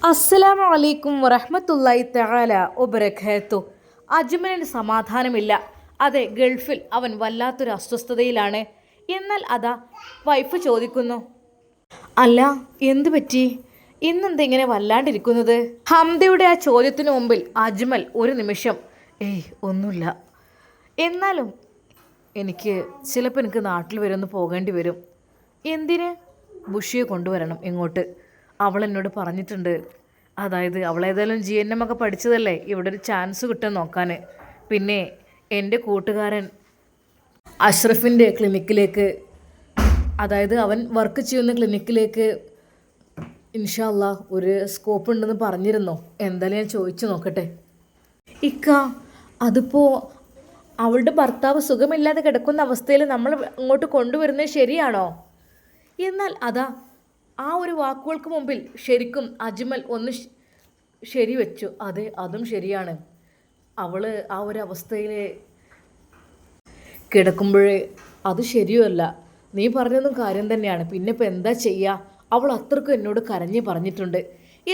അസ്സലാമു അലൈക്കും വറഹ്മത്തുള്ളാഹി തആല വബറകാതുഹു. അജ്മലിന് സമാധാനമില്ല. അതെ, ഗൾഫിൽ അവൻ വല്ലാത്തൊരു അസ്വസ്ഥതയിലാണ്. എന്നാൽ അതാ വൈഫ് ചോദിക്കുന്നു, അല്ല എന്തു പറ്റി, ഇന്നെന്താ ഇങ്ങനെ വല്ലാണ്ടിരിക്കുന്നത്? ഹംദയുടെ ആ ചോദ്യത്തിനു മുമ്പിൽ അജ്മൽ ഒരു നിമിഷം ഒന്നുമില്ല, എന്നാലും ചിലപ്പോൾ എനിക്ക് നാട്ടിൽ വരെ ഒന്ന് പോകേണ്ടി വരും. എന്തിന്? ബുഷിയെ കൊണ്ടുവരണം ഇങ്ങോട്ട്. അവൾ എന്നോട് പറഞ്ഞിട്ടുണ്ട്. അതായത് അവളേതായാലും GNM ഒക്കെ പഠിച്ചതല്ലേ, ഇവിടെ ഒരു ചാൻസ് കിട്ടും നോക്കാൻ. പിന്നെ എൻ്റെ കൂട്ടുകാരൻ അഷ്റഫിൻ്റെ ക്ലിനിക്കിലേക്ക്, അതായത് അവൻ വർക്ക് ചെയ്യുന്ന ക്ലിനിക്കിലേക്ക് ഇൻഷാ അല്ലാഹ് ഒരു സ്കോപ്പ് ഉണ്ടെന്ന് പറഞ്ഞിരുന്നു. എന്തായാലും ഞാൻ ചോദിച്ചു നോക്കട്ടെ. ഇക്ക, അതിപ്പോൾ അവളുടെ ഭർത്താവ് സുഖമില്ലാതെ കിടക്കുന്ന അവസ്ഥയിൽ നമ്മൾ അങ്ങോട്ട് കൊണ്ടുവരുന്നത് ശരിയാണോ? എന്നാൽ അതാ ആ ഒരു വാക്കുകൾക്ക് മുമ്പിൽ ശരിക്കും അജ്മൽ ഒന്ന് ശരിവെച്ചു. അതെ, അതും ശരിയാണ്. അവൾ ആ ഒരു അവസ്ഥയിൽ കിടക്കുമ്പോഴേ അത് ശരിയല്ല. നീ പറഞ്ഞതും കാര്യം തന്നെയാണ്. പിന്നെ ഇപ്പം എന്താ ചെയ്യുക? അവൾ അത്രക്കും എന്നോട് കരഞ്ഞ് പറഞ്ഞിട്ടുണ്ട്.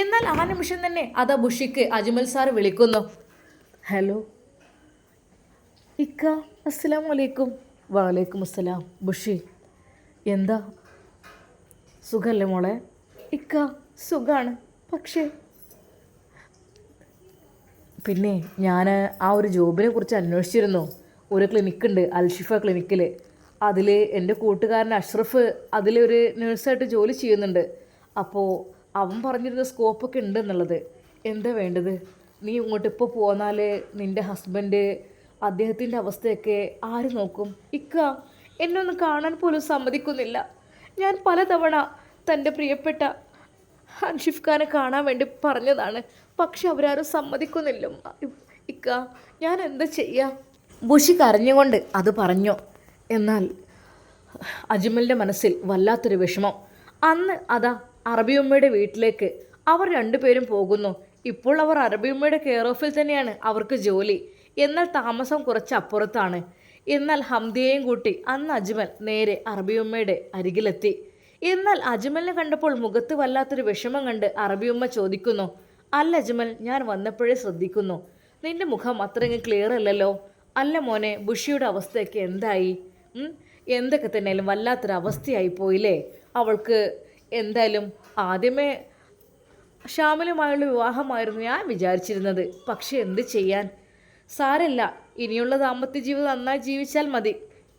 എന്നാൽ ആ നിമിഷം തന്നെ അതാ ബുഷിക്ക് അജ്മൽ സാർ വിളിക്കുന്നു. ഹലോ ഇക്ക, അസ്സലാമു അലൈക്കും. വലൈക്കും അസ്സലാം. ബുഷി, എന്താ സുഖമല്ലേ മോളെ? ഇക്ക സുഖമാണ്, പക്ഷേ പിന്നെ ഞാൻ ആ ഒരു ജോബിനെ കുറിച്ച് അന്വേഷിച്ചിരുന്നു. ഒരു ക്ലിനിക്കുണ്ട്, അൽഷിഫ ക്ലിനിക്കിൽ. അതിൽ എൻ്റെ കൂട്ടുകാരൻ അഷ്റഫ് അതിലൊരു നേഴ്സായിട്ട് ജോലി ചെയ്യുന്നുണ്ട്. അപ്പോൾ അവൻ പറഞ്ഞിരുന്ന സ്കോപ്പൊക്കെ ഉണ്ട് എന്നുള്ളത്. എന്താ വേണ്ടത്? നീ ഇങ്ങോട്ട് ഇപ്പോൾ പോന്നാൽ നിൻ്റെ ഹസ്ബൻഡ്, അദ്ദേഹത്തിൻ്റെ അവസ്ഥയൊക്കെ ആര് നോക്കും? ഇക്ക എന്നെ ഒന്ന് കാണാൻ പോലും സമ്മതിക്കുന്നില്ല. ഞാൻ പലതവണ തൻ്റെ പ്രിയപ്പെട്ട അൻഷിഫ് ഖാനെ കാണാൻ വേണ്ടി പറഞ്ഞതാണ്, പക്ഷെ അവരാരും സമ്മതിക്കുന്നില്ല. ഇക്ക, ഞാൻ എന്താ ചെയ്യുക? ബുഷി കരഞ്ഞുകൊണ്ട് അത് പറഞ്ഞു. എന്നാൽ അജ്മലിൻ്റെ മനസ്സിൽ വല്ലാത്തൊരു വിഷമം. അന്ന് അതാ അറബിയമ്മയുടെ വീട്ടിലേക്ക് അവർ രണ്ടുപേരും പോകുന്നു. ഇപ്പോൾ അവർ അറബിയമ്മയുടെ കെയർ ഓഫിൽ തന്നെയാണ് അവർക്ക് ജോലി. എന്നാൽ താമസം കുറച്ച് അപ്പുറത്താണ്. എന്നാൽ ഹംദയെയും കൂട്ടി അന്ന് അജ്മൽ നേരെ അറബിയമ്മയുടെ അരികിലെത്തി. എന്നാൽ അജ്മലിനെ കണ്ടപ്പോൾ മുഖത്ത് വല്ലാത്തൊരു വിഷമം കണ്ട് അറബിയമ്മ ചോദിക്കുന്നു, അല്ല അജ്മൽ, ഞാൻ വന്നപ്പോഴേ ശ്രദ്ധിക്കുന്നു, നിന്റെ മുഖം അത്രയും ക്ലിയർ അല്ലല്ലോ. അല്ല മോനെ, ബുഷിയുടെ അവസ്ഥയൊക്കെ എന്തായി? എന്തൊക്കെ തന്നെയാലും വല്ലാത്തൊരു അവസ്ഥയായി പോയില്ലേ അവൾക്ക്? എന്തായാലും ആദ്യമേ ഷാമിലുമായുള്ള വിവാഹമായിരുന്നു ഞാൻ വിചാരിച്ചിരുന്നത്. പക്ഷെ എന്ത് ചെയ്യാൻ, സാരല്ല, ഇനിയുള്ള ദാമ്പത്യ ജീവിതം നന്നായി ജീവിച്ചാൽ മതി.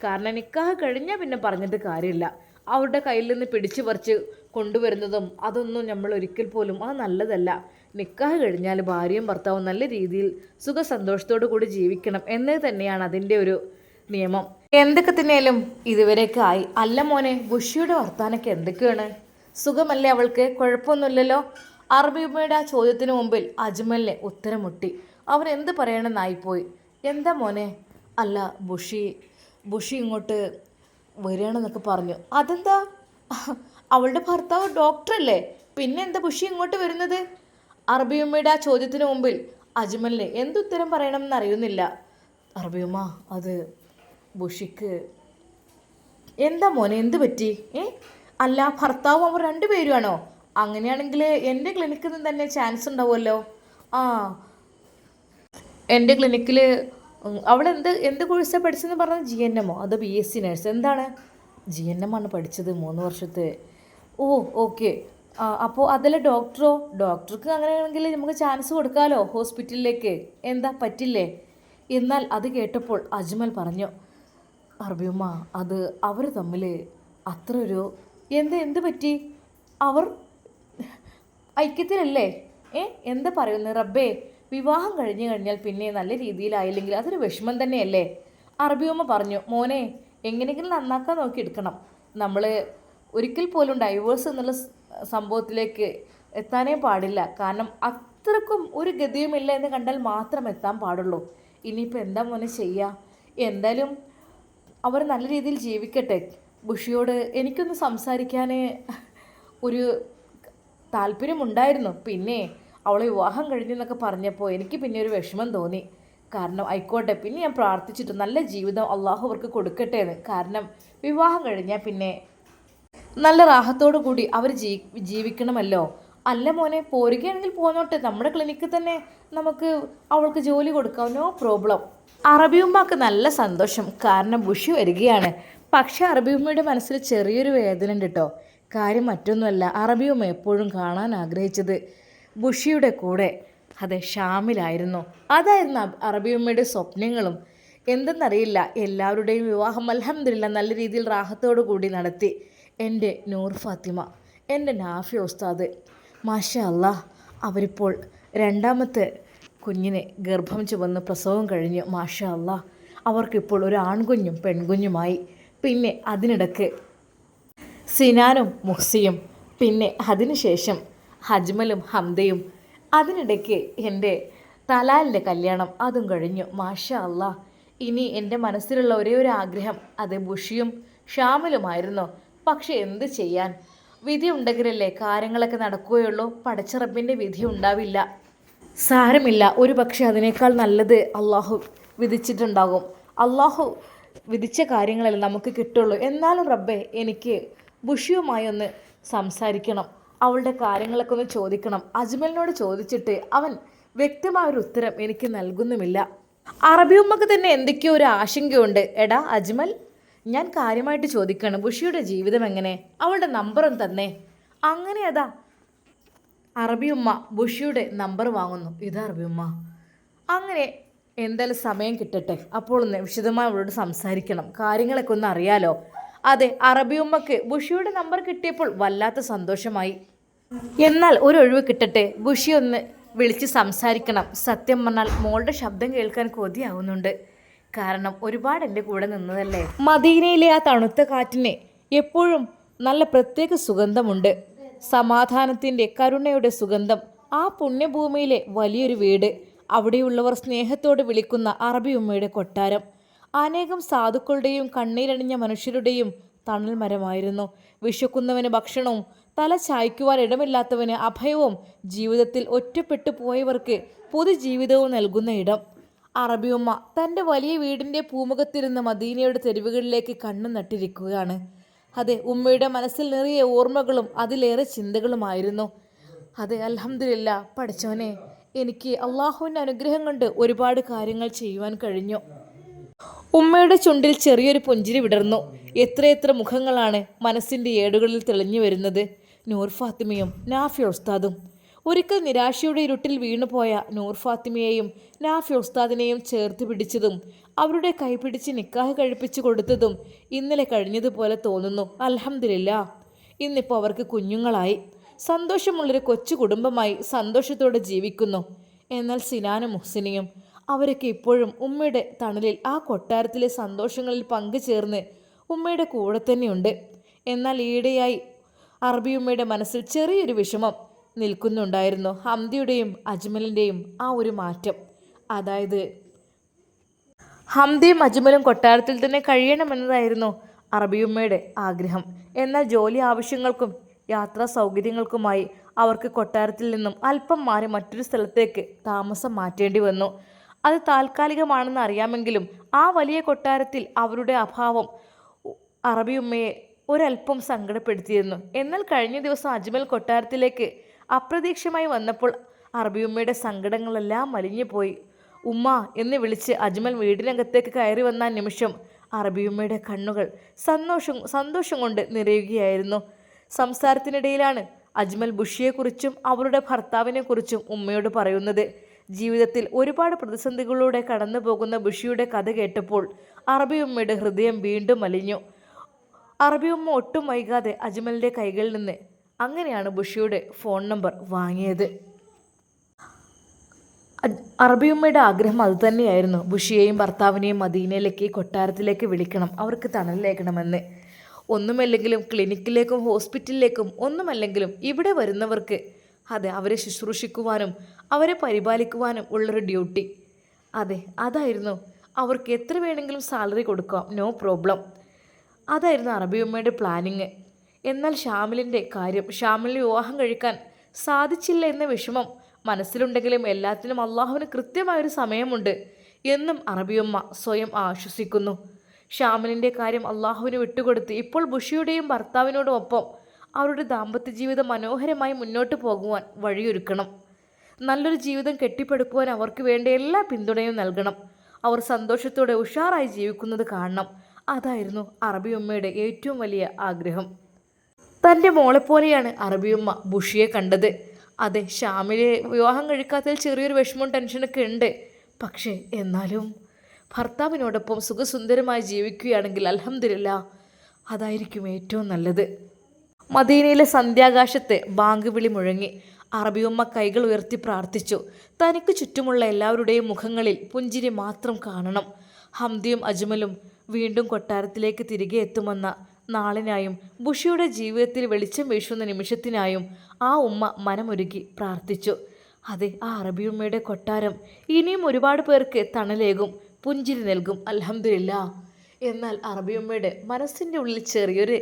കാരണം നിക്കാഹ് കഴിഞ്ഞാൽ പിന്നെ പറഞ്ഞിട്ട് കാര്യമില്ല. അവരുടെ കയ്യിൽ നിന്ന് പിടിച്ചു പറിച്ച് കൊണ്ടുവരുന്നതും അതൊന്നും നമ്മൾ ഒരിക്കൽ പോലും അത് നല്ലതല്ല. നിക്കാഹ് കഴിഞ്ഞാൽ ഭാര്യയും ഭർത്താവും നല്ല രീതിയിൽ സുഖസന്തോഷത്തോടു കൂടി ജീവിക്കണം എന്നത് തന്നെയാണ് അതിൻ്റെ ഒരു നിയമം. എന്തൊക്കെ തന്നെയാലും ഇതുവരെയൊക്കെ ആയി. അല്ല മോനെ, ബുഷിയുടെ വർത്താനൊക്കെ എന്തൊക്കെയാണ്? സുഖമല്ലേ അവൾക്ക്? കുഴപ്പമൊന്നുമില്ലല്ലോ? അറബിയമ്മയുടെ ആ ചോദ്യത്തിന് മുമ്പിൽ അജ്മലിനെ ഉത്തരം മുട്ടി. അവൻ എന്ത് പറയണമെന്നായിപ്പോയി. എന്താ മോനെ? അല്ല, ബുഷി ഇങ്ങോട്ട് വരികയാണെന്നൊക്കെ പറഞ്ഞു. അതെന്താ? അവളുടെ ഭർത്താവ് ഡോക്ടറല്ലേ, പിന്നെ എന്താ ബുഷി ഇങ്ങോട്ട് വരുന്നത്? അറബിയമ്മയുടെ ആ ചോദ്യത്തിന് മുമ്പിൽ അജ്മലിന് എന്തുത്തരം പറയണമെന്ന് അറിയുന്നില്ല. അറബിയമ്മ, അത് ബുഷിക്ക് എന്താ മോനെ, എന്ത് പറ്റി? അല്ല, ഭർത്താവും അവർ രണ്ടുപേരുമാണോ? അങ്ങനെയാണെങ്കിൽ എൻ്റെ ക്ലിനിക്കിൽ നിന്ന് തന്നെ ചാൻസ് ഉണ്ടാവുമല്ലോ. ആ, എൻ്റെ ക്ലിനിക്കിൽ അവൾ എന്ത് കോഴ്സാണ് പഠിച്ചതെന്ന് പറഞ്ഞത്? GNM ഓ അതോ BSc നേഴ്സ്? എന്താണ്? GNM ആണ് പഠിച്ചത്, 3 വർഷത്തെ. ഓ, ഓക്കെ. അപ്പോൾ അതിലെ ഡോക്ടർക്ക് അങ്ങനെയാണെങ്കിൽ നമുക്ക് ചാൻസ് കൊടുക്കാമല്ലോ ഹോസ്പിറ്റലിലേക്ക്. എന്താ പറ്റില്ലേ? എന്നാൽ അത് കേട്ടപ്പോൾ അജ്മൽ പറഞ്ഞു, അറബിയമ്മ, അത് അവർ തമ്മിൽ അത്ര ഒരു എന്ത് പറ്റി? അവർ ഐക്യത്തിലല്ലേ? എന്താ പറയുന്നത് റബ്ബേ? വിവാഹം കഴിഞ്ഞു കഴിഞ്ഞാൽ പിന്നെ നല്ല രീതിയിലായില്ലെങ്കിൽ അതൊരു വിഷമം തന്നെയല്ലേ? അറബിയമ്മ പറഞ്ഞു, മോനെ, എങ്ങനെയെങ്കിലും നന്നാക്കാൻ നോക്കിയെടുക്കണം. നമ്മൾ ഒരിക്കൽ പോലും ഡൈവേഴ്സ് എന്നുള്ള സംഭവത്തിലേക്ക് എത്താനേ പാടില്ല. കാരണം അത്രക്കും ഒരു ഗതിയുമില്ല എന്ന് കണ്ടാൽ മാത്രം എത്താൻ പാടുള്ളൂ. ഇനിയിപ്പോൾ എന്താ മോനെ ചെയ്യുക? എന്തായാലും അവർ നല്ല രീതിയിൽ ജീവിക്കട്ടെ. ബുഷിയോട് എനിക്കൊന്ന് സംസാരിക്കാൻ ഒരു താല്പര്യമുണ്ടായിരുന്നു. പിന്നെ അവളെ വിവാഹം കഴിഞ്ഞെന്നൊക്കെ പറഞ്ഞപ്പോൾ എനിക്ക് പിന്നെ ഒരു വിഷമം തോന്നി. കാരണം ആയിക്കോട്ടെ, പിന്നെ ഞാൻ പ്രാർത്ഥിച്ചിട്ട് നല്ല ജീവിതം അള്ളാഹു അവർക്ക് കൊടുക്കട്ടെ എന്ന്. കാരണം വിവാഹം കഴിഞ്ഞാൽ പിന്നെ നല്ല റാഹത്തോടു കൂടി അവർ ജീവിക്കണമല്ലോ. അല്ല മോനെ, പോരുകയാണെങ്കിൽ പോന്നോട്ടെ, നമ്മുടെ ക്ലിനിക്കിൽ തന്നെ നമുക്ക് അവൾക്ക് ജോലി കൊടുക്കാം, നോ പ്രോബ്ലം. അറബിയുമ്മക്ക് നല്ല സന്തോഷം, കാരണം ബുഷി വരികയാണ്. പക്ഷെ അറബിയുമ്മയുടെ മനസ്സിൽ ചെറിയൊരു വേദന ഉണ്ട് കേട്ടോ. കാര്യം മറ്റൊന്നുമല്ല, അറബിയുമ്മ എപ്പോഴും കാണാൻ ആഗ്രഹിച്ചത് ബുഷിയുടെ കൂടെ, അതെ, ഷാമിലായിരുന്നു. അതായിരുന്നു അറബിയുമ്മയുടെ സ്വപ്നങ്ങളും. എന്തെന്നറിയില്ല, എല്ലാവരുടെയും വിവാഹം അൽഹംദുലില്ലാ നല്ല രീതിയിൽ റാഹത്തോടു കൂടി നടത്തി. എൻ്റെ നൂർ ഫാത്തിമ, എൻ്റെ നാഫി ഉസ്താദ്, മാഷാ അല്ലാ, അവരിപ്പോൾ രണ്ടാമത്തെ കുഞ്ഞിനെ ഗർഭം ചുമന്ന് പ്രസവം കഴിഞ്ഞു. മാഷാ അല്ലാ, അവർക്കിപ്പോൾ ഒരു ആൺകുഞ്ഞും പെൺകുഞ്ഞുമായി. പിന്നെ അതിനിടയ്ക്ക് സിനാനും മുഹ്സിയും, പിന്നെ അതിനുശേഷം ഹജ്മലും ഹംദയും, അതിനിടയ്ക്ക് എൻ്റെ തലാലിൻ്റെ കല്യാണം അതും കഴിഞ്ഞു. മാഷാ അല്ലാ, ഇനി എൻ്റെ മനസ്സിലുള്ള ഒരേ ഒരു ആഗ്രഹം അത് ബുഷിയും ഷാമിലുമായിരുന്നു. പക്ഷെ എന്ത് ചെയ്യാൻ, വിധി ഉണ്ടെങ്കിലല്ലേ കാര്യങ്ങളൊക്കെ നടക്കുകയുള്ളൂ. പടച്ച റബ്ബിൻ്റെ വിധി ഉണ്ടാവില്ല. സാരമില്ല, ഒരു പക്ഷെ അതിനേക്കാൾ നല്ലത് അള്ളാഹു വിധിച്ചിട്ടുണ്ടാകും. അള്ളാഹു വിധിച്ച കാര്യങ്ങളല്ലേ നമുക്ക് കിട്ടുള്ളൂ. എന്നാലും റബ്ബേ, എനിക്ക് ബുഷിയുമായി ഒന്ന് സംസാരിക്കണം, അവളുടെ കാര്യങ്ങളൊക്കെ ഒന്ന് ചോദിക്കണം. അജ്മലിനോട് ചോദിച്ചിട്ട് അവൻ വ്യക്തമായൊരു ഉത്തരം എനിക്ക് നൽകുന്നുമില്ല. അറബിയുമ്മക്ക് തന്നെ എന്തൊക്കെയോ ഒരു ആശങ്കയുണ്ട്. എടാ അജ്മൽ, ഞാൻ കാര്യമായിട്ട് ചോദിക്കണം, ബുഷിയുടെ ജീവിതം എങ്ങനെ? അവളുടെ നമ്പറും തന്നെ. അങ്ങനെ അതാ അറബിയുമ്മ ബുഷിയുടെ നമ്പർ വാങ്ങുന്നു. ഇതാ അറബിയുമ്മ. അങ്ങനെ എന്തായാലും സമയം കിട്ടട്ടെ, അപ്പോൾ ഒന്ന് വിശദമായി അവളോട് സംസാരിക്കണം, കാര്യങ്ങളൊക്കെ ഒന്ന് അറിയാലോ. അതെ, അറബിയുമ്മക്ക് ബുഷിയുടെ നമ്പർ കിട്ടിയപ്പോൾ വല്ലാത്ത സന്തോഷമായി. എന്നാൽ ഒരു ഒഴിവ് കിട്ടട്ടെ, ബുഷി ഒന്ന് വിളിച്ച് സംസാരിക്കണം. സത്യം പറഞ്ഞാൽ മോളുടെ ശബ്ദം കേൾക്കാൻ കൊതിയാവുന്നുണ്ട്. കാരണം ഒരുപാട് എൻ്റെ കൂടെ നിന്നതല്ലേ. മദീനയിലെ ആ തണുത്ത കാറ്റിന് എപ്പോഴും നല്ല പ്രത്യേക സുഗന്ധമുണ്ട്. സമാധാനത്തിൻ്റെ, കരുണയുടെ സുഗന്ധം. ആ പുണ്യഭൂമിയിലെ വലിയൊരു വീട്, അവിടെയുള്ളവർ സ്നേഹത്തോട് വിളിക്കുന്ന അറബിയുമ്മയുടെ കൊട്ടാരം, അനേകം സാധുക്കളുടെയും കണ്ണീരണിഞ്ഞ മനുഷ്യരുടെയും തണൽ മരമായിരുന്നു. വിശക്കുന്നവന് ഭക്ഷണവും, തല ചായ്ക്കുവാൻ ഇടമില്ലാത്തവന് അഭയവും, ജീവിതത്തിൽ ഒറ്റപ്പെട്ടു പോയവർക്ക് പുതുജീവിതവും നൽകുന്ന ഇടം. അറബിയുമ്മ തൻ്റെ വലിയ വീടിൻ്റെ പൂമുഖത്തിരുന്ന് മദീനയുടെ തെരുവുകളിലേക്ക് കണ്ണു നട്ടിരിക്കുകയാണ്. അതെ, ഉമ്മയുടെ മനസ്സിൽ നിറയെ ഓർമ്മകളും അതിലേറെ ചിന്തകളുമായിരുന്നു. അതെ, അൽഹംദുലില്ലാ, പഠിച്ചവനെ, എനിക്ക് അള്ളാഹുവിൻ്റെ അനുഗ്രഹം കൊണ്ട് ഒരുപാട് കാര്യങ്ങൾ ചെയ്യുവാൻ കഴിഞ്ഞു. ഉമ്മയുടെ ചുണ്ടിൽ ചെറിയൊരു പുഞ്ചിരി വിടർന്നു. എത്രയെത്ര മുഖങ്ങളാണ് മനസ്സിൻ്റെ ഏടുകളിൽ തെളിഞ്ഞു വരുന്നത്. നൂർ ഫാത്തിമയും നാഫി ഉസ്താദും. ഒരിക്കൽ നിരാശയുടെ ഇരുട്ടിൽ വീണുപോയ നൂർ ഫാത്തിമയെയും നാഫി ഉസ്താദിനെയും ചേർത്ത് പിടിച്ചതും അവരുടെ കൈപിടിച്ച് നിക്കാഹ് കഴിപ്പിച്ചു കൊടുത്തതും ഇന്നലെ കഴിഞ്ഞതുപോലെ തോന്നുന്നു. അൽഹംദുലില്ലാ, ഇന്നിപ്പോൾ അവർക്ക് കുഞ്ഞുങ്ങളായി, സന്തോഷമുള്ളൊരു കൊച്ചു കുടുംബമായി സന്തോഷത്തോടെ ജീവിക്കുന്നു. എന്നാൽ സിനാനും മുഹ്സിനിയും, അവരൊക്കെ ഇപ്പോഴും ഉമ്മയുടെ തണലിൽ ആ കൊട്ടാരത്തിലെ സന്തോഷങ്ങളിൽ പങ്കുചേർന്ന് ഉമ്മയുടെ കൂടെ തന്നെയുണ്ട്. എന്നാൽ ഈയിടെയായി അറബിയുമ്മയുടെ മനസ്സിൽ ചെറിയൊരു വിഷമം നിൽക്കുന്നുണ്ടായിരുന്നു. ഹംദയുടെയും അജ്മലിൻ്റെയും ആ ഒരു മാറ്റം, അതായത് ഹംദയും അജ്മലും കൊട്ടാരത്തിൽ തന്നെ കഴിയണമെന്നതായിരുന്നു അറബിയുമ്മയുടെ ആഗ്രഹം. എന്നാൽ ജോലി ആവശ്യങ്ങൾക്കും യാത്രാ സൗകര്യങ്ങൾക്കുമായി അവർക്ക് കൊട്ടാരത്തിൽ നിന്നും അല്പം മാറി മറ്റൊരു സ്ഥലത്തേക്ക് താമസം മാറ്റേണ്ടി വന്നു. അത് താൽക്കാലികമാണെന്ന് അറിയാമെങ്കിലും ആ വലിയ കൊട്ടാരത്തിൽ അവരുടെ അഭാവം അറബിയുമ്മയെ ഒരല്പം സങ്കടപ്പെടുത്തിയിരുന്നു. എന്നാൽ കഴിഞ്ഞ ദിവസം അജ്മൽ കൊട്ടാരത്തിലേക്ക് അപ്രതീക്ഷിതമായി വന്നപ്പോൾ അറബിയുമ്മയുടെ സങ്കടങ്ങളെല്ലാം മലിഞ്ഞു പോയി. ഉമ്മ എന്ന് വിളിച്ച് അജ്മൽ വീടിനകത്തേക്ക് കയറി വന്ന നിമിഷം അറബിയുമ്മയുടെ കണ്ണുകൾ സന്തോഷം കൊണ്ട് നിറയുകയായിരുന്നു. സംസാരത്തിനിടയിലാണ് അജ്മൽ ബുഷിയെക്കുറിച്ചും അവരുടെ ഭർത്താവിനെക്കുറിച്ചും ഉമ്മയോട് പറയുന്നത്. ജീവിതത്തിൽ ഒരുപാട് പ്രതിസന്ധികളിലൂടെ കടന്നു പോകുന്ന ബുഷിയുടെ കഥ കേട്ടപ്പോൾ അറബിയുമ്മയുടെ ഹൃദയം വീണ്ടും അലിഞ്ഞു. അറബിയുമ്മ ഒട്ടും വൈകാതെ അജ്മലിൻ്റെ കൈകളിൽ നിന്ന് അങ്ങനെയാണ് ബുഷിയുടെ ഫോൺ നമ്പർ വാങ്ങിയത്. അറബിയുമ്മയുടെ ആഗ്രഹം അതുതന്നെയായിരുന്നു, ബുഷിയെയും ഭർത്താവിനെയും മദീനയിലേക്ക്, കൊട്ടാരത്തിലേക്ക് വിളിക്കണം, അവർക്ക് തണലിലേക്കണമെന്ന്. ഒന്നുമല്ലെങ്കിലും ക്ലിനിക്കിലേക്കും ഹോസ്പിറ്റലിലേക്കും ഒന്നുമല്ലെങ്കിലും ഇവിടെ വരുന്നവർക്ക്, അതെ, അവരെ ശുശ്രൂഷിക്കുവാനും അവരെ പരിപാലിക്കുവാനും ഉള്ളൊരു ഡ്യൂട്ടി, അതെ, അതായിരുന്നു. അവർക്ക് എത്ര വേണമെങ്കിലും സാലറി കൊടുക്കാം, നോ പ്രോബ്ലം. അതായിരുന്നു അറബിയുമ്മയുടെ പ്ലാനിങ്. എന്നാൽ ഷാമിലിൻ്റെ കാര്യം, ഷാമിലിന് വിവാഹം കഴിക്കാൻ സാധിച്ചില്ല എന്ന വിഷമം മനസ്സിലുണ്ടെങ്കിലും എല്ലാത്തിനും അള്ളാഹുവിന് കൃത്യമായൊരു സമയമുണ്ട് എന്നും അറബിയുമ്മ സ്വയം ആശ്വസിക്കുന്നു. ഷാമിലിൻ്റെ കാര്യം അള്ളാഹുവിന് വിട്ടുകൊടുത്ത് ഇപ്പോൾ ബുഷിയുടെയും ഭർത്താവിനോടും ഒപ്പം അവരുടെ ദാമ്പത്യ ജീവിതം മനോഹരമായി മുന്നോട്ട് പോകുവാൻ വഴിയൊരുക്കണം. നല്ലൊരു ജീവിതം കെട്ടിപ്പടുക്കുവാൻ അവർക്ക് വേണ്ട എല്ലാ പിന്തുണയും നൽകണം. അവർ സന്തോഷത്തോടെ ഉഷാറായി ജീവിക്കുന്നത് കാണണം. അതായിരുന്നു അറബിയമ്മയുടെ ഏറ്റവും വലിയ ആഗ്രഹം. തൻ്റെ മോളെപ്പോലെയാണ് അറബിയമ്മ ബുഷിയെ കണ്ടത്. അതെ, ഷാമിലെ വിവാഹം കഴിക്കാത്തതിൽ ചെറിയൊരു വിഷമവും ടെൻഷനൊക്കെ ഉണ്ട്. പക്ഷേ എന്നാലും ഭർത്താവിനോടൊപ്പം സുഖസുന്ദരമായി ജീവിക്കുകയാണെങ്കിൽ അൽഹംദുലില്ലാ, അതായിരിക്കും ഏറ്റവും നല്ലത്. മദീനയിലെ സന്ധ്യാകാശത്തെ ബാങ്ക് വിളി മുഴങ്ങി. അറബിയമ്മ കൈകൾ ഉയർത്തി പ്രാർത്ഥിച്ചു. തനിക്ക് ചുറ്റുമുള്ള എല്ലാവരുടെയും മുഖങ്ങളിൽ പുഞ്ചിരി മാത്രം കാണണം. ഹംദിയും അജ്മലും വീണ്ടും കൊട്ടാരത്തിലേക്ക് തിരികെ എത്തുമെന്ന നാളിനായും ബുഷിയുടെ ജീവിതത്തിൽ വെളിച്ചം വീശുന്ന നിമിഷത്തിനായും ആ ഉമ്മ മനമൊരുക്കി പ്രാർത്ഥിച്ചു. അതെ, ആ അറബിയമ്മയുടെ കൊട്ടാരം ഇനിയും ഒരുപാട് പേർക്ക് തണലേകും, പുഞ്ചിരി നൽകും. അൽഹംദുലില്ലാ. എന്നാൽ അറബിയമ്മയുടെ മനസ്സിൻ്റെ ഉള്ളിൽ ചെറിയൊരു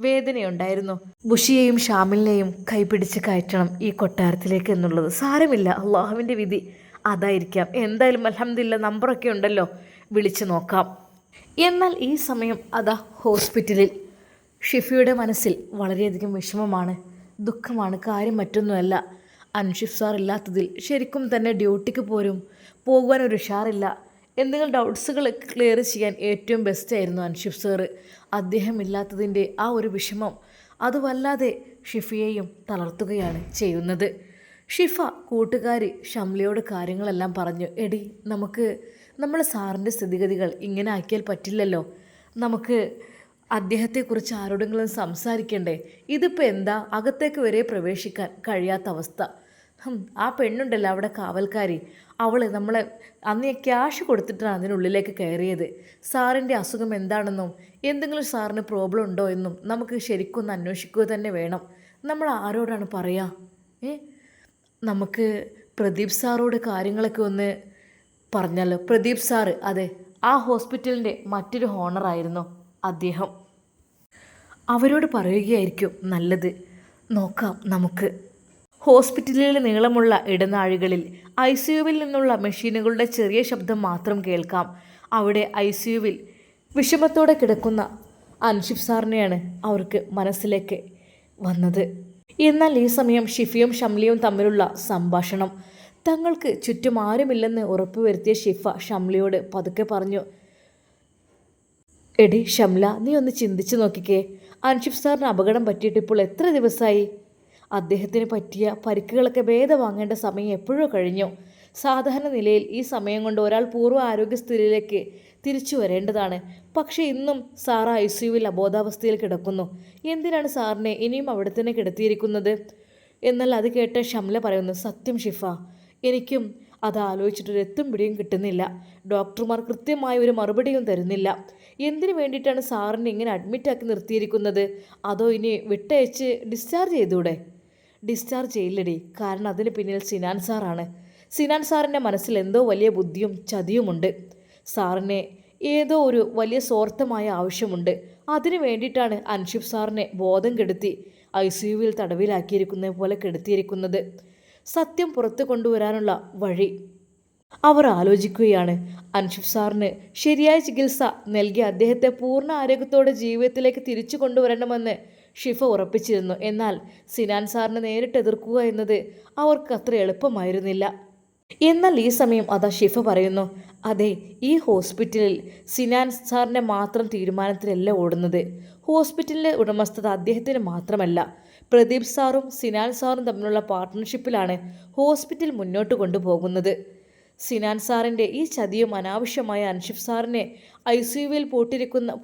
വേദനയുണ്ടായിരുന്നു. ബുഷിയെയും ഷാമിലിനെയും കൈപിടിച്ച് കയറ്റണം ഈ കൊട്ടാരത്തിലേക്ക് എന്നുള്ളത്. സാരമില്ല, അള്ളാഹുവിൻ്റെ വിധി അതായിരിക്കാം. എന്തായാലും അൽഹംദുലില്ലാ, നമ്പറൊക്കെ ഉണ്ടല്ലോ, വിളിച്ചു നോക്കാം. എന്നാൽ ഈ സമയം അതാ ഹോസ്പിറ്റലിൽ ഷിഫയുടെ മനസ്സിൽ വളരെയധികം വിഷമമാണ്, ദുഃഖമാണ്. കാര്യം മറ്റൊന്നുമല്ല, അൻഷിഫ് സാർ ഇല്ലാത്തതിൽ ശരിക്കും തന്നെ ഡ്യൂട്ടിക്ക് പോകുവാൻ ഒരു ഉഷാറില്ല. എന്തെങ്കിലും ഡൗട്ട്സുകൾ ക്ലിയർ ചെയ്യാൻ ഏറ്റവും ബെസ്റ്റായിരുന്നു അൻഷിഫ് സാറ്. അദ്ദേഹം ഇല്ലാത്തതിൻ്റെ ആ ഒരു വിഷമം അത് വല്ലാതെ ഷിഫയെയും തളർത്തുകയാണ് ചെയ്യുന്നത്. ഷിഫ കൂട്ടുകാരി ഷംലയോട് കാര്യങ്ങളെല്ലാം പറഞ്ഞു. എടി, നമ്മൾ സാറിൻ്റെ സ്ഥിതിഗതികൾ ഇങ്ങനെ ആക്കിയാൽ പറ്റില്ലല്ലോ. നമുക്ക് അദ്ദേഹത്തെക്കുറിച്ച് ആരോടെങ്കിലും സംസാരിക്കണ്ടേ? ഇതിപ്പോൾ എന്താ, അകത്തേക്ക് വരെ പ്രവേശിക്കാൻ കഴിയാത്ത അവസ്ഥ. ആ പെണ്ണുണ്ടല്ലോ അവിടെ കാവൽക്കാരി, അവൾ നമ്മളെ അന്ന് ക്യാഷ് കൊടുത്തിട്ടാണ് അതിനുള്ളിലേക്ക് കയറിയത്. സാറിൻ്റെ അസുഖം എന്താണെന്നും എന്തെങ്കിലും സാറിന് പ്രോബ്ലം ഉണ്ടോ എന്നും നമുക്ക് ശരിക്കൊന്ന് അന്വേഷിക്കുക തന്നെ വേണം. നമ്മൾ ആരോടാണ് പറയുക? നമുക്ക് പ്രദീപ് സാറോട് കാര്യങ്ങളൊക്കെ ഒന്ന് പറഞ്ഞല്ലോ. പ്രദീപ് സാറ്, അതെ, ആ ഹോസ്പിറ്റലിൻ്റെ മറ്റൊരു ഓണറായിരുന്നു അദ്ദേഹം. അവരോട് പറയുകയായിരിക്കും നല്ലത്. നോക്കാം നമുക്ക്. ഹോസ്പിറ്റലിലെ നീളമുള്ള ഇടനാഴികളിൽ ICUവിൽ നിന്നുള്ള മെഷീനുകളുടെ ചെറിയ ശബ്ദം മാത്രം കേൾക്കാം. അവിടെ ICUവിൽ വിഷമത്തോടെ കിടക്കുന്ന അൻഷിഫ് സാറിനെയാണ് അവർക്ക് മനസ്സിലേക്ക് വന്നത്. എന്നാൽ ഈ സമയം ഷിഫയും ഷംലിയും തമ്മിലുള്ള സംഭാഷണം. തങ്ങൾക്ക് ചുറ്റും ആരുമില്ലെന്ന് ഉറപ്പുവരുത്തിയ ഷിഫ ഷംലിയോട് പതുക്കെ പറഞ്ഞു. എടി ഷംല, നീ ഒന്ന് ചിന്തിച്ചു നോക്കിക്കേ. അൻഷിഫ് സാറിന് അപകടം പറ്റിയിട്ട് ഇപ്പോൾ എത്ര ദിവസമായി? അദ്ദേഹത്തിന് പറ്റിയ പരിക്കുകളൊക്കെ ഭേദമാങ്ങേണ്ട സമയം എപ്പോഴോ കഴിഞ്ഞു. സാധാരണ നിലയിൽ ഈ സമയം കൊണ്ട് ഒരാൾ പൂർവ്വ ആരോഗ്യസ്ഥിതിയിലേക്ക് തിരിച്ചു വരേണ്ടതാണ്. പക്ഷേ ഇന്നും സാർ ICUവിൽ അബോധാവസ്ഥയിൽ കിടക്കുന്നു. എന്തിനാണ് സാറിനെ ഇനിയും അവിടെ തന്നെ കിടത്തിയിരിക്കുന്നത്? എന്നാൽ അത് കേട്ട ഷംല പറയുന്നു, സത്യം ഷിഫ, എനിക്കും അത് ആലോചിച്ചിട്ടൊരു എത്തും പിടിയും കിട്ടുന്നില്ല. ഡോക്ടർമാർ കൃത്യമായ ഒരു മറുപടിയും തരുന്നില്ല. എന്തിനു വേണ്ടിയിട്ടാണ് സാറിനെ ഇങ്ങനെ അഡ്മിറ്റാക്കി നിർത്തിയിരിക്കുന്നത്? അതോ ഇനി വിട്ടയച്ച് ഡിസ്ചാർജ് ചെയ്തൂടെ? ഡിസ്ചാർജ് ചെയ്യില്ലടി, കാരണം അതിന് പിന്നിൽ സിനാൻ സാറാണ്. സിനാൻ സാറിൻ്റെ മനസ്സിൽ എന്തോ വലിയ ബുദ്ധിയും ചതിയുമുണ്ട്. സാറിനെ ഏതോ ഒരു വലിയ സ്വാർത്ഥമായ ആവശ്യമുണ്ട്. അതിനു വേണ്ടിയിട്ടാണ് അൻഷിഫ് സാറിനെ ബോധം കെടുത്തി ICUവിൽ തടവിലാക്കിയിരിക്കുന്നത് പോലെ കെടുത്തിയിരിക്കുന്നത്. സത്യം പുറത്തു കൊണ്ടുവരാനുള്ള വഴി അവർ ആലോചിക്കുകയാണ്. അൻഷിഫ് സാറിന് ശരിയായ ചികിത്സ നൽകി അദ്ദേഹത്തെ പൂർണ്ണ ആരോഗ്യത്തോടെ ജീവിതത്തിലേക്ക് തിരിച്ചു കൊണ്ടുവരണമെന്ന് ഷിഫ ഉറപ്പിച്ചിരുന്നു. എന്നാൽ സിനാൻ സാറിനെ നേരിട്ട് എതിർക്കുക എന്നത് അവർക്ക് അത്ര എളുപ്പമായിരുന്നില്ല. എന്നാൽ ഈ സമയം അതാ ഷിഫ പറയുന്നു, അതെ, ഈ ഹോസ്പിറ്റലിൽ സിനാൻ സാറിൻ്റെ മാത്രം തീരുമാനത്തിലല്ല ഓടുന്നത്. ഹോസ്പിറ്റലിൻ്റെ ഉടമസ്ഥത അദ്ദേഹത്തിന് മാത്രമല്ല, പ്രദീപ് സാറും സിനാൻ സാറും തമ്മിലുള്ള പാർട്ട്ണർഷിപ്പിലാണ് ഹോസ്പിറ്റൽ മുന്നോട്ട് കൊണ്ടുപോകുന്നത്. സിനാൻ സാറിൻ്റെ ഈ ചതിയും അനാവശ്യമായ അൻഷിഫ് സാറിനെ ICUവിൽ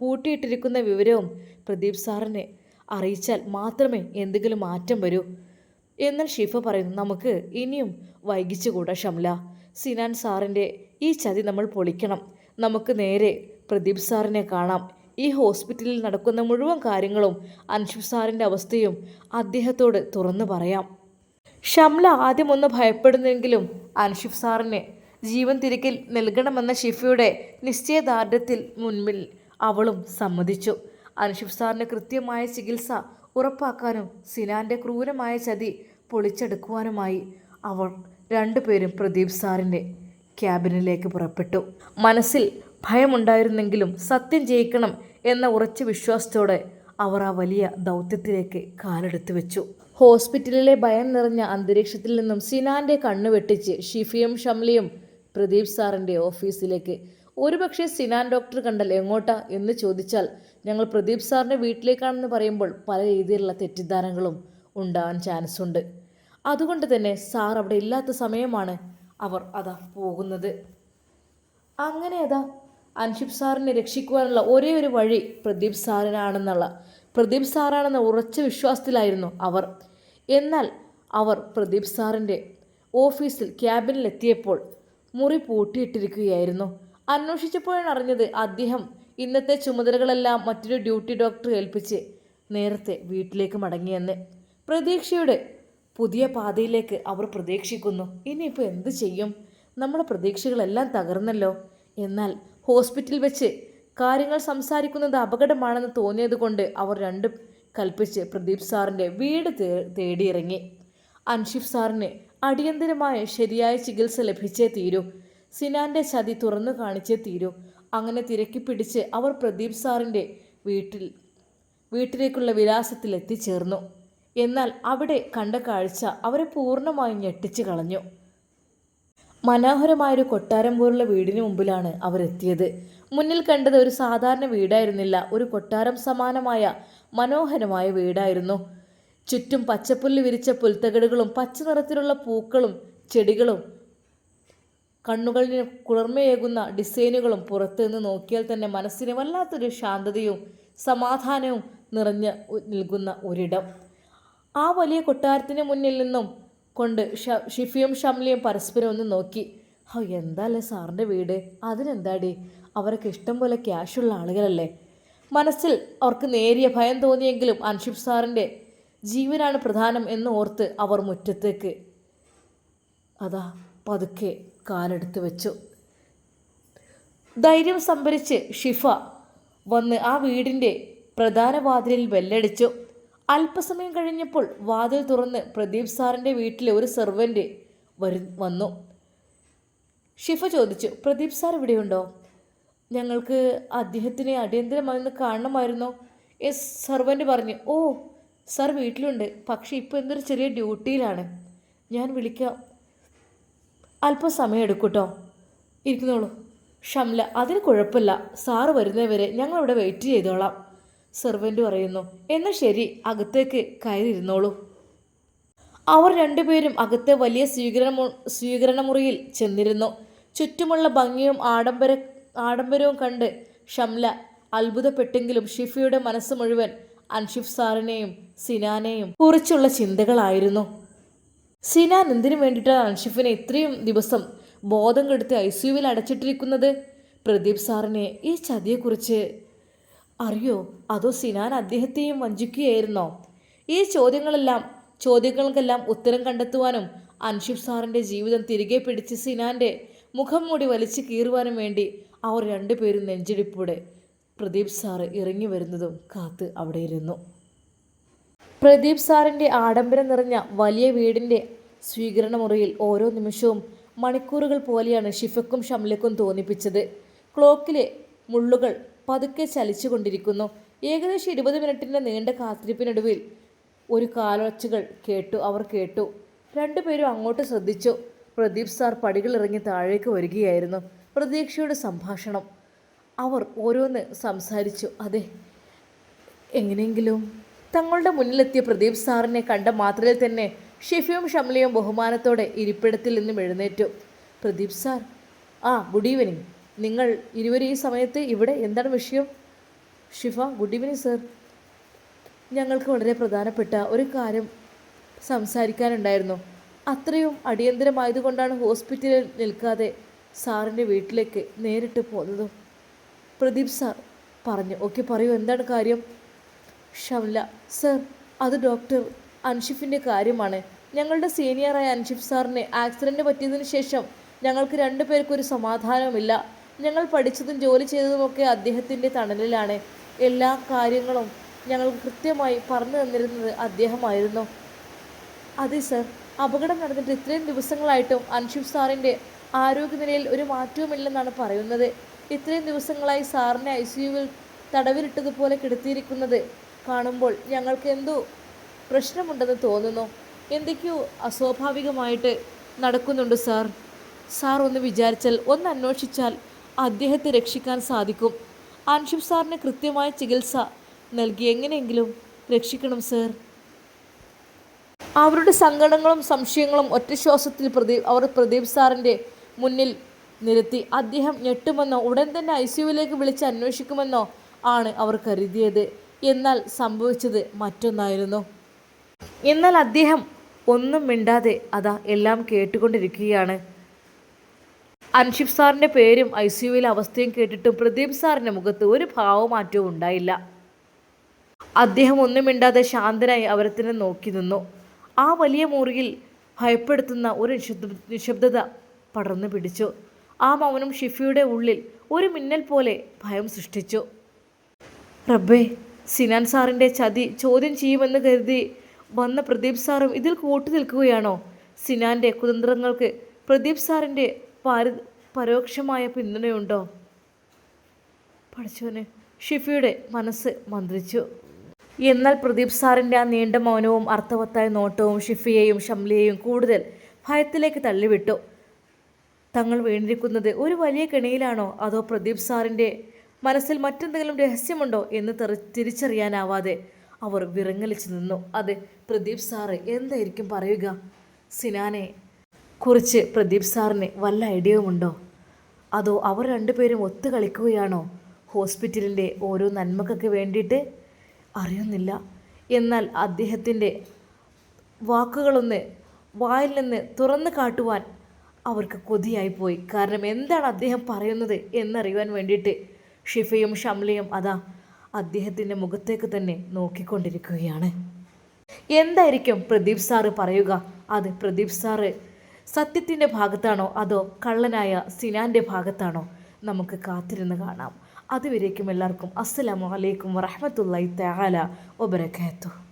പൂട്ടിയിട്ടിരിക്കുന്ന വിവരവും പ്രദീപ് സാറിനെ അറിയിച്ചാൽ മാത്രമേ എന്തെങ്കിലും മാറ്റം വരൂ. എന്നാൽ ഷിഫ പറയുന്നു, നമുക്ക് ഇനിയും വൈകിച്ചുകൂടാ ഷംല. സിനാൻ സാറിൻ്റെ ഈ ചതി നമ്മൾ പൊളിക്കണം. നമുക്ക് നേരെ പ്രദീപ് സാറിനെ കാണാം. ഈ ഹോസ്പിറ്റലിൽ നടക്കുന്ന മുഴുവൻ കാര്യങ്ങളും അൻഷിഫ് സാറിൻ്റെ അവസ്ഥയും അദ്ദേഹത്തോട് തുറന്നു പറയാം. ഷംല ആദ്യം ഒന്ന് ഭയപ്പെടുന്നെങ്കിലും അൻഷിഫ് സാറിന് ജീവൻ തിരികെ നൽകണമെന്ന ഷിഫയുടെ നിശ്ചയദാർഢ്യത്തിൽ മുൻപിൽ അവളും സമ്മതിച്ചു. അൻഷിഫ് സാറിന് കൃത്യമായ ചികിത്സ ഉറപ്പാക്കാനും സിനാൻ്റെ ക്രൂരമായ ചതി പൊളിച്ചെടുക്കുവാനുമായി അവർ രണ്ടുപേരും പ്രദീപ് സാറിൻ്റെ ക്യാബിനിലേക്ക് പുറപ്പെട്ടു. മനസ്സിൽ ഭയമുണ്ടായിരുന്നെങ്കിലും സത്യം ജയിക്കണം എന്ന ഉറച്ച വിശ്വാസത്തോടെ അവർ ആ വലിയ ദൗത്യത്തിലേക്ക് കാലെടുത്ത് വെച്ചു. ഹോസ്പിറ്റലിലെ ഭയം നിറഞ്ഞ അന്തരീക്ഷത്തിൽ നിന്നും സിനാന്റെ കണ്ണു വെട്ടിച്ച് ഷിഫിയും ഷംലിയും പ്രദീപ് സാറിൻ്റെ ഓഫീസിലേക്ക്. ഒരുപക്ഷെ സിനാൻ ഡോക്ടർ കണ്ടാൽ എങ്ങോട്ടാ എന്ന് ചോദിച്ചാൽ ഞങ്ങൾ പ്രദീപ് സാറിൻ്റെ വീട്ടിലേക്കാണെന്ന് പറയുമ്പോൾ പല രീതിയിലുള്ള തെറ്റിദ്ധാരണകളും ഉണ്ടാകാൻ ചാൻസ് ഉണ്ട്. അതുകൊണ്ട് തന്നെ സാർ അവിടെ ഇല്ലാത്ത സമയമാണ് അവർ അതാ പോകുന്നത്. അങ്ങനെ അതാ അൻഷിഫ് സാറിനെ രക്ഷിക്കുവാനുള്ള ഒരേ ഒരു വഴി പ്രദീപ് സാറാണെന്ന ഉറച്ച വിശ്വാസത്തിലായിരുന്നു അവർ. എന്നാൽ അവർ പ്രദീപ് സാറിൻ്റെ ഓഫീസിൽ ക്യാബിനിലെത്തിയപ്പോൾ മുറി പൂട്ടിയിട്ടിരിക്കുകയായിരുന്നു. അന്വേഷിച്ചപ്പോഴാണ് അറിഞ്ഞത് അദ്ദേഹം ഇന്നത്തെ ചുമതലകളെല്ലാം മറ്റൊരു ഡ്യൂട്ടി ഡോക്ടർ ഏൽപ്പിച്ച് നേരത്തെ വീട്ടിലേക്ക് മടങ്ങിയെന്ന്. പ്രതീക്ഷയുടെ പുതിയ പാതയിലേക്ക് അവർ പ്രതീക്ഷിക്കുന്നു. ഇനിയിപ്പോൾ എന്ത് ചെയ്യും? നമ്മുടെ പ്രതീക്ഷകളെല്ലാം തകർന്നല്ലോ. എന്നാൽ ഹോസ്പിറ്റലിൽ വെച്ച് കാര്യങ്ങൾ സംസാരിക്കുന്നത് അപകടമാണെന്ന് തോന്നിയതുകൊണ്ട് അവർ രണ്ടും കൽപ്പിച്ച് പ്രദീപ് സാറിൻ്റെ വീട് തേടിയിറങ്ങി. അൻഷിഫ് സാറിന് അടിയന്തരമായ ശരിയായ ചികിത്സ ലഭിച്ചേ തീരൂ. സിനാന്റെ ചതി തുറന്നു കാണിച്ചേ തീരൂ. അങ്ങനെ തിരക്കി പിടിച്ച് അവർ പ്രദീപ് സാറിൻ്റെ വീട്ടിലേക്കുള്ള വിലാസത്തിൽ എത്തിച്ചേർന്നു. എന്നാൽ അവിടെ കണ്ട കാഴ്ച അവരെ പൂർണ്ണമായും ഞെട്ടിച്ചു കളഞ്ഞു. മനോഹരമായൊരു കൊട്ടാരം പോലുള്ള വീടിന് മുമ്പിലാണ് അവരെത്തിയത്. മുന്നിൽ കണ്ടത് ഒരു സാധാരണ വീടായിരുന്നില്ല, ഒരു കൊട്ടാരം സമാനമായ മനോഹരമായ വീടായിരുന്നു. ചുറ്റും പച്ചപ്പുല്ല് വിരിച്ച പുൽത്തകിടുകളും പച്ച നിറത്തിലുള്ള പൂക്കളും ചെടികളും കണ്ണുകളിന് കുളിർമയേകുന്ന ഡിസൈനുകളും പുറത്തുനിന്ന് നോക്കിയാൽ തന്നെ മനസ്സിന് വല്ലാത്തൊരു ശാന്തതയും സമാധാനവും നിറഞ്ഞു നിൽക്കുന്ന ഒരിടം. ആ വലിയ കൊട്ടാരത്തിന് മുന്നിൽ നിന്നും കൊണ്ട് ഷിഫിയും ഷംലിയും പരസ്പരം ഒന്ന് നോക്കി. എന്താല്ലേ സാറിൻ്റെ വീട്, അതിനെന്താടി, അവർക്ക് ഇഷ്ടം പോലെ ക്യാഷുള്ള ആളുകളല്ലേ. മനസ്സിൽ അവർക്ക് നേരിയ ഭയം തോന്നിയെങ്കിലും അൻഷിഫ് സാറിൻ്റെ ജീവനാണ് പ്രധാനം എന്ന് ഓർത്ത് അവർ മുറ്റത്തേക്ക് അതാ പതുക്കെ കാലെടുത്ത് വെച്ചു. ധൈര്യം സംഭരിച്ച് ഷിഫ വന്ന് ആ വീടിൻ്റെ പ്രധാന വാതിലിൽ ബെല്ലടിച്ചു. അല്പസമയം കഴിഞ്ഞപ്പോൾ വാതിൽ തുറന്ന് പ്രദീപ് സാറിൻ്റെ വീട്ടിലെ ഒരു സെർവൻ്റ് വന്നു. ഷിഫ ചോദിച്ചു, പ്രദീപ് സാർ ഇവിടെയുണ്ടോ? ഞങ്ങൾക്ക് അദ്ദേഹത്തിനെ അടിയന്തരമായി കാണണമായിരുന്നു. എസ്, സെർവൻ്റ് പറഞ്ഞു. ഓ, സാർ വീട്ടിലുണ്ട്, പക്ഷേ ഇപ്പോൾ എന്തൊരു ചെറിയ ഡ്യൂട്ടിയിലാണ്. ഞാൻ വിളിക്കാം, അല്പം സമയം എടുക്കൂട്ടോ. ഇരിക്കുന്നോളൂ. ഷംല, അതിന് കുഴപ്പമില്ല, സാറ് വരുന്നവരെ ഞങ്ങളിവിടെ വെയിറ്റ് ചെയ്തോളാം, സെർവൻ്റ് പറയുന്നു. എന്നാൽ ശരി, അകത്തേക്ക് കയറിയിരുന്നോളൂ. അവർ രണ്ടുപേരും അകത്തെ വലിയ സ്വീകരണമുറിയിൽ ചെന്നിരുന്നു. ചുറ്റുമുള്ള ഭംഗിയും ആഡംബരവും കണ്ട് ഷംല അത്ഭുതപ്പെട്ടെങ്കിലും ഷിഫയുടെ മനസ്സ് മുഴുവൻ അൻഷിഫ് സാറിനെയും സിനാനെയും കുറിച്ചുള്ള ചിന്തകളായിരുന്നു. സിനാൻ എന്തിനു വേണ്ടിയിട്ടാണ് അൻഷിഫിനെ ഇത്രയും ദിവസം ബോധം കെടുത്തി ICUവിൽ അടച്ചിട്ടിരിക്കുന്നത്? പ്രദീപ് സാറിനെ ഈ ചതിയെക്കുറിച്ച് അറിയോ? അതോ സിനാൻ അദ്ദേഹത്തെയും വഞ്ചിക്കുകയായിരുന്നോ? ഈ ചോദ്യങ്ങൾക്കെല്ലാം ഉത്തരം കണ്ടെത്തുവാനും അൻഷിഫ് സാറിൻ്റെ ജീവിതം തിരികെ പിടിച്ച് സിനാൻ്റെ മുഖം മൂടി വലിച്ചു കീറുവാനും വേണ്ടി അവർ രണ്ടുപേരും നെഞ്ചിടിപ്പോടെ പ്രദീപ് സാറ് ഇറങ്ങി വരുന്നതും കാത്ത് അവിടെ ഇരുന്നു. പ്രദീപ് സാറിൻ്റെ ആഡംബരം നിറഞ്ഞ വലിയ വീടിൻ്റെ സ്വീകരണമുറിയിൽ ഓരോ നിമിഷവും മണിക്കൂറുകൾ പോലെയാണ് ഷിഫയ്ക്കും ഷംലയ്ക്കും തോന്നിപ്പിച്ചത്. ക്ലോക്കിലെ മുള്ളുകൾ പതുക്കെ ചലിച്ചുകൊണ്ടിരിക്കുന്നു. ഏകദേശം 20 മിനിറ്റിൻ്റെ നീണ്ട കാത്തിരിപ്പിനൊടുവിൽ ഒരു കാലൊച്ചകൾ അവർ കേട്ടു. രണ്ടുപേരും അങ്ങോട്ട് ശ്രദ്ധിച്ചു. പ്രദീപ് സാർ പടികളിറങ്ങി താഴേക്ക് വരികയായിരുന്നു. പ്രതീക്ഷയുടെ സംഭാഷണം. അവർ ഓരോന്ന് സംസാരിച്ചു. അതെ, എങ്ങനെയെങ്കിലും തങ്ങളുടെ മുന്നിലെത്തിയ പ്രദീപ് സാറിനെ കണ്ട മാത്രയിൽ തന്നെ ഷിഫയും ഷംലയും ബഹുമാനത്തോടെ ഇരിപ്പിടത്തിൽ നിന്നും എഴുന്നേറ്റു. Pradeep sir, good evening. നിങ്ങൾ ഇരുവരും ഈ സമയത്ത് ഇവിടെ, എന്താണ് വിഷയം? ഷിഫ, ഗുഡ് ഈവനിങ് സർ. ഞങ്ങൾക്ക് വളരെ പ്രധാനപ്പെട്ട ഒരു കാര്യം സംസാരിക്കാനുണ്ടായിരുന്നു. അത്രയും അടിയന്തരമായതുകൊണ്ടാണ് ഹോസ്പിറ്റലിൽ നിൽക്കാതെ സാറിൻ്റെ വീട്ടിലേക്ക് നേരിട്ട് പോകുന്നതും. പ്രദീപ് സാർ പറഞ്ഞു. ഓക്കെ, പറയൂ, എന്താണ് കാര്യം? ഷംല, സർ, അത് ഡോക്ടർ അൻഷിഫിൻ്റെ കാര്യമാണ്. ഞങ്ങളുടെ സീനിയറായ അൻഷിഫ് സാറിന് ആക്സിഡൻറ്റ് പറ്റിയതിനു ശേഷം ഞങ്ങൾക്ക് രണ്ടുപേർക്കും ഒരു സമാധാനവുമില്ല. ഞങ്ങൾ പഠിച്ചതും ജോലി ചെയ്തതുമൊക്കെ അദ്ദേഹത്തിൻ്റെ തണലിലാണ്. എല്ലാ കാര്യങ്ങളും ഞങ്ങൾക്ക് കൃത്യമായി പറഞ്ഞു തന്നിരുന്നത് അദ്ദേഹമായിരുന്നു. അതെ സർ, അപകടം നടന്നിട്ട് ഇത്രയും ദിവസങ്ങളായിട്ടും അൻഷിഫ് സാറിൻ്റെ ആരോഗ്യനിലയിൽ ഒരു മാറ്റവുമില്ലെന്നാണ് പറയുന്നത്. ഇത്രയും ദിവസങ്ങളായി സാറിനെ ICUവിൽ തടവിലിട്ടതുപോലെ കിടത്തിയിരിക്കുന്നത് കാണുമ്പോൾ ഞങ്ങൾക്ക് എന്തോ പ്രശ്നമുണ്ടെന്ന് തോന്നുന്നു. എന്തൊക്കെയോ അസ്വാഭാവികമായിട്ട് നടക്കുന്നുണ്ട് സാർ. സാർ ഒന്ന് വിചാരിച്ചാൽ, ഒന്ന് അന്വേഷിച്ചാൽ അദ്ദേഹത്തെ രക്ഷിക്കാൻ സാധിക്കും. അൻഷിഫ് സാറിന് കൃത്യമായ ചികിത്സ നൽകി എങ്ങനെയെങ്കിലും രക്ഷിക്കണം സാർ. അവരുടെ സങ്കടങ്ങളും സംശയങ്ങളും ഒറ്റശ്വാസത്തിൽ അവർ പ്രദീപ് സാറിൻ്റെ മുന്നിൽ നിരത്തി. അദ്ദേഹം ഞെട്ടുമെന്നോ ഉടൻ തന്നെ ICUവിലേക്ക് വിളിച്ച് അന്വേഷിക്കുമെന്നോ ആണ് അവർ കരുതിയത്. എന്നാൽ സംഭവിച്ചത് മറ്റൊന്നായിരുന്നു. എന്നാൽ അദ്ദേഹം ഒന്നും മിണ്ടാതെ അതാ എല്ലാം കേട്ടുകൊണ്ടിരിക്കുകയാണ്. അൻഷിഫ് സാറിൻ്റെ പേരും ICUവിലെ അവസ്ഥയും കേട്ടിട്ടും പ്രദീപ് സാറിൻ്റെ മുഖത്ത് ഒരു ഭാവമാറ്റവും ഉണ്ടായില്ല. അദ്ദേഹം ഒന്നും മിണ്ടാതെ ശാന്തനായി അവരെ തന്നെ നോക്കി നിന്നു. ആ വലിയ മുറിയിൽ ഭയപ്പെടുത്തുന്ന ഒരു നിശബ്ദത പടർന്നു പിടിച്ചു. ആ മൗനം ഷിഫയുടെ ഉള്ളിൽ ഒരു മിന്നൽ പോലെ ഭയം സൃഷ്ടിച്ചു. റബ്ബേ, സിനാൻ സാറിൻ്റെ ചതി ചോദ്യം ചെയ്യുമെന്ന് കരുതി വന്ന പ്രദീപ് സാറും ഇതിൽ കൂട്ടു നിൽക്കുകയാണോ? സിനാൻ്റെ കുതന്ത്രങ്ങൾക്ക് പ്രദീപ് സാറിൻ്റെ പരോക്ഷമായ പിന്തുണയുണ്ടോ? പഠിച്ചോനെ, ഷിഫയുടെ മനസ്സ് മന്ത്രിച്ചു. എന്നാൽ പ്രദീപ് സാറിൻ്റെ ആ നീണ്ട മൗനവും അർത്ഥവത്തായ നോട്ടവും ഷിഫയെയും ഷംലിയെയും കൂടുതൽ ഭയത്തിലേക്ക് തള്ളിവിട്ടു. തങ്ങൾ വീണിരിക്കുന്നത് ഒരു വലിയ കെണിയിലാണോ, അതോ പ്രദീപ് സാറിൻ്റെ മനസ്സിൽ മറ്റെന്തെങ്കിലും രഹസ്യമുണ്ടോ എന്ന് തിരിച്ചറിയാനാവാതെ അവർ വിറങ്ങലിച്ചു നിന്നു. അതെ, പ്രദീപ് സാറ് എന്തായിരിക്കും പറയുക? സിനാനെ കുറിച്ച് പ്രദീപ് സാറിന് വല്ല ഐഡിയയുമുണ്ടോ? അതോ അവർ രണ്ടുപേരും ഒത്തു കളിക്കുകയാണോ ഹോസ്പിറ്റലിൻ്റെ ഓരോ നന്മക്കൊക്കെ വേണ്ടിയിട്ട്? അറിയുന്നില്ല. എന്നാൽ അദ്ദേഹത്തിൻ്റെ വാക്കുകളൊന്ന് വായിൽ നിന്ന് തുറന്നു കാട്ടുവാൻ അവർക്ക് കൊതിയായിപ്പോയി. കാരണം എന്താണ് അദ്ദേഹം പറയുന്നത് എന്നറിയുവാൻ വേണ്ടിയിട്ട് ഷിഫയും ഷംലിയും അതാ അദ്ദേഹത്തിൻ്റെ മുഖത്തേക്ക് തന്നെ നോക്കിക്കൊണ്ടിരിക്കുകയാണ്. എന്തായിരിക്കും പ്രദീപ് സാറ് പറയുക? അത് പ്രദീപ് സാറ് സത്യത്തിൻ്റെ ഭാഗത്താണോ അതോ കള്ളനായ സിനാൻ്റെ ഭാഗത്താണോ? നമുക്ക് കാത്തിരുന്ന് കാണാം. അതുവരേക്കും എല്ലാവർക്കും അസ്സലാമു അലൈക്കും വറഹ്മത്തുള്ളാഹി തആല വബറകാതുഹു.